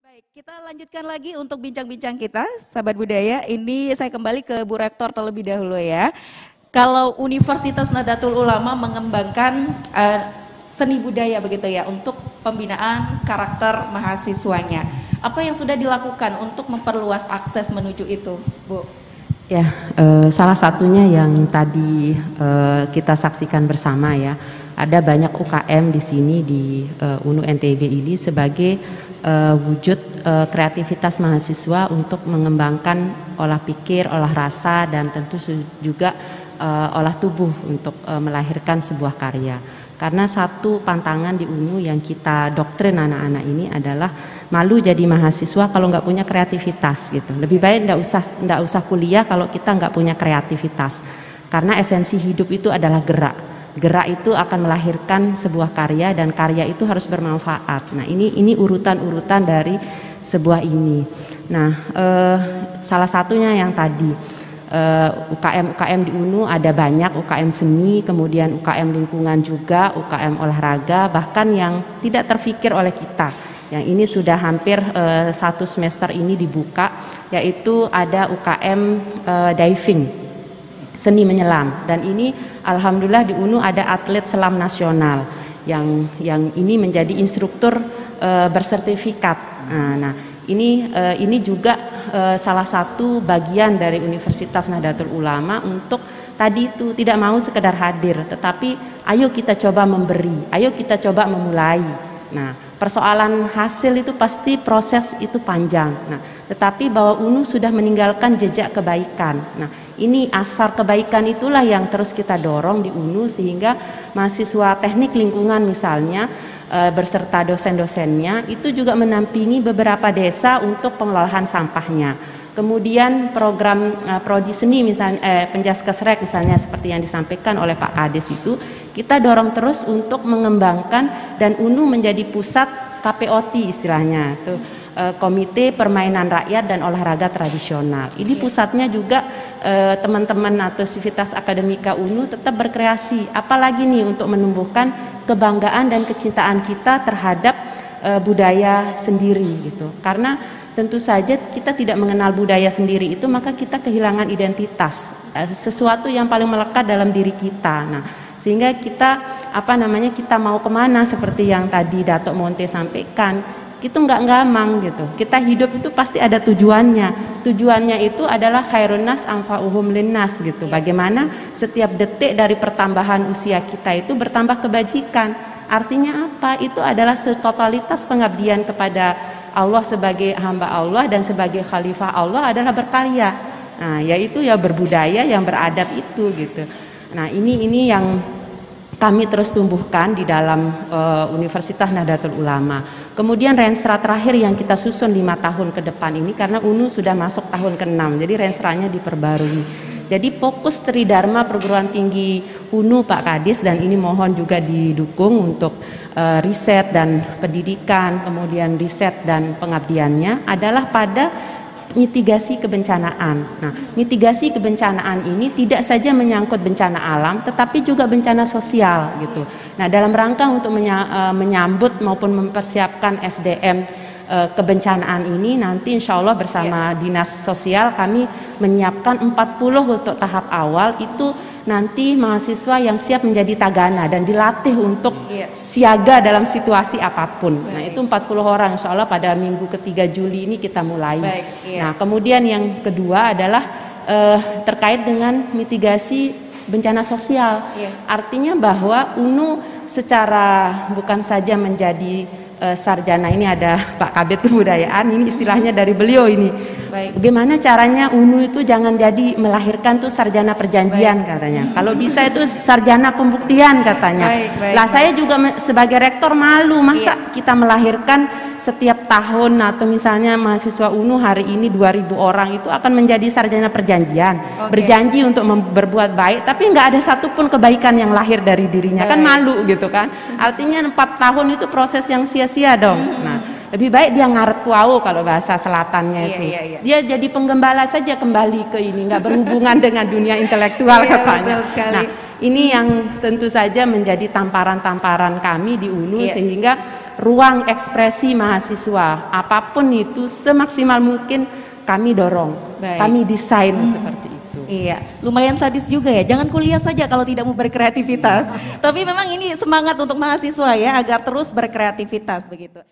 Baik, kita lanjutkan lagi untuk bincang-bincang kita, sahabat budaya. Ini saya kembali ke Bu Rektor terlebih dahulu ya. Kalau Universitas Nahdlatul Ulama mengembangkan seni budaya begitu ya untuk pembinaan karakter mahasiswanya. Apa yang sudah dilakukan untuk memperluas akses menuju itu, Bu? Ya, salah satunya yang tadi kita saksikan bersama ya, ada banyak UKM di sini di UNU NTB ini sebagai wujud kreativitas mahasiswa untuk mengembangkan olah pikir, olah rasa, dan tentu juga olah tubuh untuk melahirkan sebuah karya. Karena satu pantangan di UNU yang kita doktrin anak-anak ini adalah malu jadi mahasiswa kalau nggak punya kreativitas gitu. Lebih baik nggak usah kuliah kalau kita nggak punya kreativitas. Karena esensi hidup itu adalah gerak. Gerak itu akan melahirkan sebuah karya dan karya itu harus bermanfaat. Nah ini urutan-urutan dari sebuah ini. Nah salah satunya yang tadi. UKM di UNU ada banyak, UKM seni, kemudian UKM lingkungan juga, UKM olahraga, bahkan yang tidak terfikir oleh kita. Yang ini sudah hampir satu semester ini dibuka, yaitu ada UKM diving, seni menyelam. Dan ini alhamdulillah di UNU ada atlet selam nasional yang ini menjadi instruktur bersertifikat. Nah ini juga salah satu bagian dari Universitas Nahdlatul Ulama untuk tadi itu tidak mau sekedar hadir, tetapi ayo kita coba memberi, ayo kita coba memulai. Nah, persoalan hasil itu pasti proses itu panjang. Nah, tetapi bahwa UNU sudah meninggalkan jejak kebaikan. Nah, ini asar kebaikan itulah yang terus kita dorong di UNU sehingga mahasiswa teknik lingkungan misalnya berserta dosen-dosennya itu juga menampingi beberapa desa untuk pengelolaan sampahnya. Kemudian program prodi seni misalnya Penjaskesrek misalnya seperti yang disampaikan oleh Pak Kades itu kita dorong terus untuk mengembangkan dan UNU menjadi pusat KPOT istilahnya tuh. Komite Permainan Rakyat dan Olahraga Tradisional. Ini pusatnya juga teman-teman atau Sivitas Akademika UNU tetap berkreasi. Apalagi nih untuk menumbuhkan kebanggaan dan kecintaan kita terhadap budaya sendiri gitu. Karena tentu saja kita tidak mengenal budaya sendiri itu maka kita kehilangan identitas, sesuatu yang paling melekat dalam diri kita. Nah, sehingga kita kita mau kemana seperti yang tadi Datuk Monte sampaikan. Itu nggak gampang gitu. Kita hidup itu pasti ada tujuannya. Tujuannya itu adalah khairun nas anfa'uhum linnas gitu. Bagaimana setiap detik dari pertambahan usia kita itu bertambah kebajikan. Artinya apa? Itu adalah totalitas pengabdian kepada Allah sebagai hamba Allah dan sebagai khalifah Allah adalah berkarya. Nah, yaitu ya berbudaya yang beradab itu gitu. Nah, ini yang kami terus tumbuhkan di dalam Universitas Nahdlatul Ulama. Kemudian renstra terakhir yang kita susun 5 tahun ke depan ini karena UNU sudah masuk tahun ke-6, jadi renstranya diperbarui. Jadi fokus Tridharma Perguruan Tinggi UNU Pak Kadis dan ini mohon juga didukung untuk riset dan pendidikan, kemudian riset dan pengabdiannya adalah pada mitigasi kebencanaan. Nah, mitigasi kebencanaan ini tidak saja menyangkut bencana alam, tetapi juga bencana sosial gitu. Nah, dalam rangka untuk menyambut maupun mempersiapkan SDM kebencanaan ini, nanti insya Allah bersama Dinas Sosial kami menyiapkan 40 untuk tahap awal itu nanti mahasiswa yang siap menjadi tagana dan dilatih untuk siaga dalam situasi apapun. Nah itu 40 orang insya Allah pada minggu ketiga Juli ini kita mulai. Nah kemudian yang kedua adalah terkait dengan mitigasi bencana sosial. Artinya bahwa UNU secara bukan saja menjadi sarjana, ini ada Pak Kabid Kebudayaan, ini istilahnya dari beliau ini. Bagaimana caranya UNU itu jangan jadi melahirkan tuh sarjana perjanjian katanya. Kalau bisa itu sarjana pembuktian katanya. Lah saya juga sebagai rektor malu masa kita melahirkan setiap tahun atau misalnya mahasiswa UNU hari ini 2000 orang itu akan menjadi sarjana perjanjian, berjanji untuk berbuat baik, tapi nggak ada satupun kebaikan yang lahir dari dirinya, kan malu gitu kan. Artinya 4 tahun itu proses yang sia-sia dong. Nah, lebih baik dia ngaret wau kalau bahasa selatannya itu. Dia jadi penggembala saja kembali ke ini, nggak berhubungan dengan dunia intelektual katanya. Nah, ini yang tentu saja menjadi tamparan-tamparan kami di UNU sehingga ruang ekspresi mahasiswa. Apapun itu semaksimal mungkin kami dorong, Baik. kami desain seperti itu. Iya, lumayan sadis juga ya. Jangan kuliah saja kalau tidak mau berkreativitas. Tapi memang ini semangat untuk mahasiswa ya agar terus berkreativitas begitu.